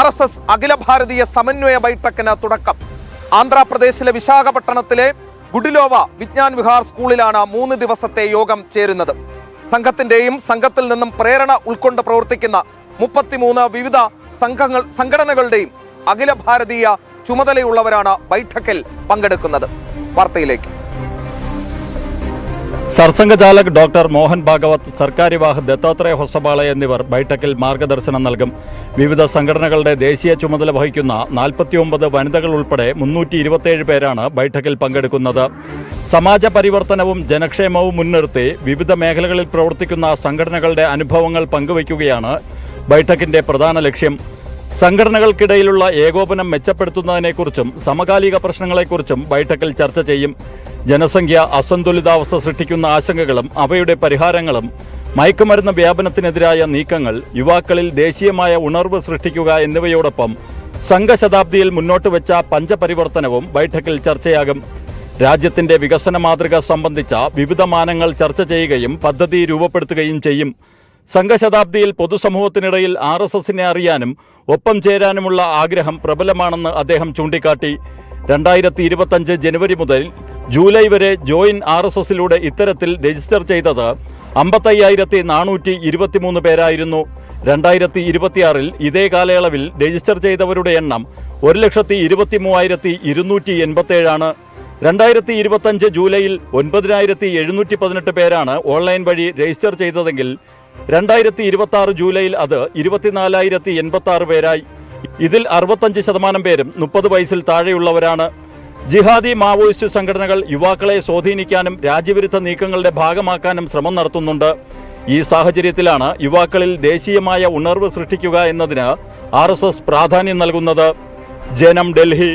RSS അഖില ഭാരതീയ സമന്വയ ബൈഠക്കിന് തുടക്കം. ആന്ധ്രാപ്രദേശിലെ വിശാഖപട്ടണത്തിലെ ഗുഡിലോവ വിജ്ഞാൻ വിഹാർ സ്കൂളിലാണ് 3 ദിവസത്തെ യോഗം ചേരുന്നത്. സംഘത്തിന്റെയും സംഘത്തിൽ നിന്നും പ്രേരണ ഉൾക്കൊണ്ട് പ്രവർത്തിക്കുന്ന 33 വിവിധ സംഘടനകളുടെയും അഖില ഭാരതീയ ചുമതലയുള്ളവരാണ് ബൈഠക്കിൽ പങ്കെടുക്കുന്നത്. വാർത്തയിലേക്ക്. സർസംഘചാലക് ഡോക്ടർ മോഹൻ ഭാഗവത്, സർക്കാരിവാഹ് ദത്താത്രേയ ഹൊസബാളെ എന്നിവർ ബൈഠക്കിൽ മാർഗദർശനം നൽകും. വിവിധ സംഘടനകളുടെ ദേശീയ ചുമതല വഹിക്കുന്ന 49 വനിതകൾ ഉൾപ്പെടെ 327 പേരാണ് ബൈഠക്കിൽ പങ്കെടുക്കുന്നത്. സമാജ പരിവർത്തനവും ജനക്ഷേമവും മുൻനിർത്തി വിവിധ മേഖലകളിൽ പ്രവർത്തിക്കുന്ന സംഘടനകളുടെ അനുഭവങ്ങൾ പങ്കുവയ്ക്കുകയാണ് ബൈഠക്കിന്റെ പ്രധാന ലക്ഷ്യം. സംഘടനകൾക്കിടയിലുള്ള ഏകോപനം മെച്ചപ്പെടുത്തുന്നതിനെക്കുറിച്ചും സമകാലിക പ്രശ്നങ്ങളെക്കുറിച്ചും ബൈഠക്കിൽ ചർച്ച ചെയ്യും. ജനസംഖ്യ അസന്തുലിതാവസ്ഥ സൃഷ്ടിക്കുന്ന ആശങ്കകളും അവയുടെ പരിഹാരങ്ങളും, മയക്കുമരുന്ന് വ്യാപനത്തിനെതിരായ നീക്കങ്ങൾ, യുവാക്കളിൽ ദേശീയമായ ഉണർവ് സൃഷ്ടിക്കുക എന്നിവയോടൊപ്പം സംഘശതാബ്ദിയിൽ മുന്നോട്ട് വെച്ച പഞ്ചപരിവർത്തനവും ബൈഠക്കിൽ ചർച്ചയാകും. രാജ്യത്തിന്റെ വികസന മാതൃക സംബന്ധിച്ച വിവിധ മാനങ്ങൾ ചർച്ച ചെയ്യുകയും പദ്ധതി രൂപപ്പെടുത്തുകയും ചെയ്യും. സംഘശതാബ്ദിയിൽ പൊതുസമൂഹത്തിനിടയിൽ RSSനെ അറിയാനും ഒപ്പം ചേരാനുമുള്ള ആഗ്രഹം പ്രബലമാണെന്ന് അദ്ദേഹം ചൂണ്ടിക്കാട്ടി. 2025 ജനുവരി മുതൽ ജൂലൈ വരെ ജോയിൻ RSSലൂടെ ഇത്തരത്തിൽ രജിസ്റ്റർ ചെയ്തത് 55,423 പേരായിരുന്നു. 2026 ഇതേ കാലയളവിൽ രജിസ്റ്റർ ചെയ്തവരുടെ എണ്ണം 1,23,287 ആണ്. 2025 ജൂലൈയിൽ 9,718 പേരാണ് ഓൺലൈൻ വഴി രജിസ്റ്റർ ചെയ്തതെങ്കിൽ 2026 ജൂലൈയിൽ അത് 24,086 പേരായി. ഇതിൽ 65% പേരും 30 വയസ്സിൽ താഴെയുള്ളവരാണ്. ജിഹാദി മാവോയിസ്റ്റ് സംഘടനകൾ യുവാക്കളെ സ്വാധീനിക്കാനും രാജ്യവിരുദ്ധ നീക്കങ്ങളുടെ ഭാഗമാക്കാനും ശ്രമം നടത്തുന്നുണ്ട്. ഈ സാഹചര്യത്തിലാണ് യുവാക്കളിൽ ദേശീയമായ ഉണർവ് സൃഷ്ടിക്കുക എന്നതിന് RSS പ്രാധാന്യം നൽകുന്നത്. ജനം, ഡൽഹി.